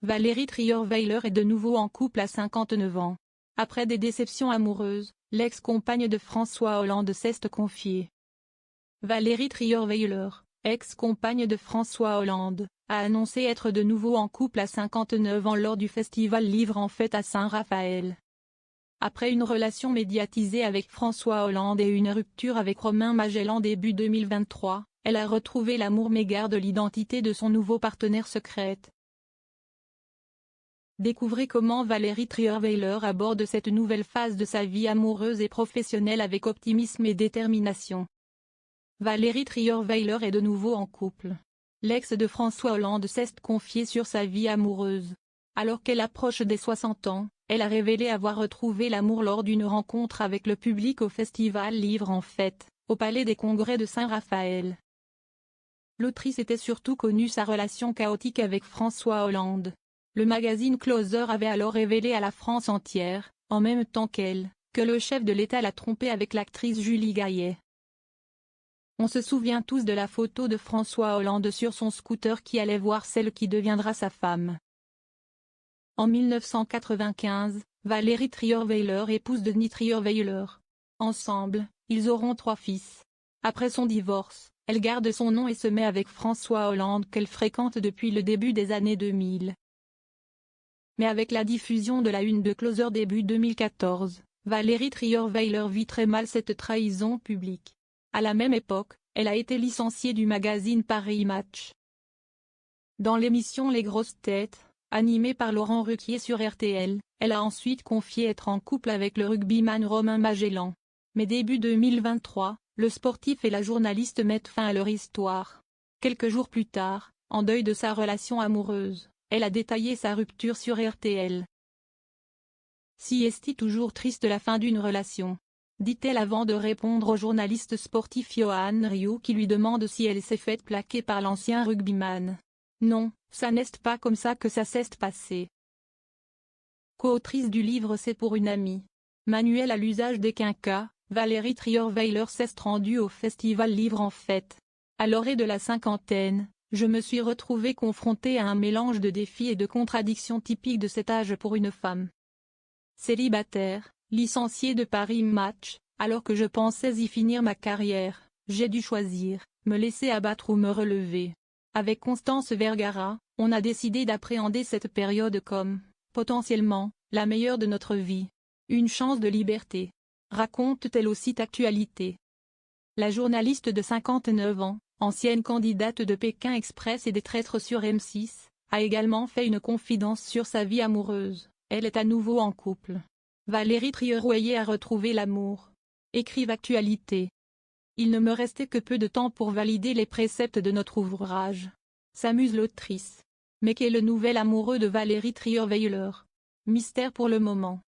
Valérie Trierweiler est de nouveau en couple à 59 ans. Après des déceptions amoureuses, l'ex-compagne de François Hollande s'est confiée. Valérie Trierweiler, ex-compagne de François Hollande, a annoncé être de nouveau en couple à 59 ans lors du festival Livre en Fête à Saint-Raphaël. Après une relation médiatisée avec François Hollande et une rupture avec Romain Magellan début 2023, elle a retrouvé l'amour mais garde l'identité de son nouveau partenaire secrète. Découvrez comment Valérie Trierweiler aborde cette nouvelle phase de sa vie amoureuse et professionnelle avec optimisme et détermination. Valérie Trierweiler est de nouveau en couple. L'ex de François Hollande s'est confiée sur sa vie amoureuse. Alors qu'elle approche des 60 ans, elle a révélé avoir retrouvé l'amour lors d'une rencontre avec le public au festival Livre en Fête, au Palais des Congrès de Saint-Raphaël. L'autrice était surtout connue sa relation chaotique avec François Hollande. Le magazine Closer avait alors révélé à la France entière, en même temps qu'elle, que le chef de l'État l'a trompée avec l'actrice Julie Gaillet. On se souvient tous de la photo de François Hollande sur son scooter qui allait voir celle qui deviendra sa femme. En 1995, Valérie Trierweiler épouse Denis Trierweiler. Ensemble, ils auront 3 fils. Après son divorce, elle garde son nom et se met avec François Hollande qu'elle fréquente depuis le début des années 2000. Mais avec la diffusion de la une de Closer début 2014, Valérie Trierweiler vit très mal cette trahison publique. À la même époque, elle a été licenciée du magazine Paris Match. Dans l'émission Les Grosses Têtes, animée par Laurent Ruquier sur RTL, elle a ensuite confié être en couple avec le rugbyman Romain Magellan. Mais début 2023, le sportif et la journaliste mettent fin à leur histoire. Quelques jours plus tard, en deuil de sa relation amoureuse, elle a détaillé sa rupture sur RTL. Si est-il toujours triste de la fin d'une relation, dit-elle avant de répondre au journaliste sportif Johan Rioux qui lui demande si elle s'est faite plaquer par l'ancien rugbyman. Non, ça n'est pas comme ça que ça s'est passé. Co-autrice du livre C'est pour une amie. Manuel à l'usage des quinquas, Valérie Trierweiler s'est rendue au festival Livre en Fête. À l'orée de la cinquantaine, je me suis retrouvée confrontée à un mélange de défis et de contradictions typiques de cet âge pour une femme. Célibataire, licenciée de Paris Match, alors que je pensais y finir ma carrière, j'ai dû choisir, me laisser abattre ou me relever. Avec Constance Vergara, on a décidé d'appréhender cette période comme, potentiellement, la meilleure de notre vie. Une chance de liberté. Raconte-t-elle au site Actualité. La journaliste de 59 ans, ancienne candidate de Pékin Express et des traîtres sur M6, a également fait une confidence sur sa vie amoureuse. Elle est à nouveau en couple. Valérie Trierweiler a retrouvé l'amour. Écrive Actualité. Il ne me restait que peu de temps pour valider les préceptes de notre ouvrage. S'amuse l'autrice. Mais qu'est le nouvel amoureux de Valérie Trierweiler? Mystère pour le moment.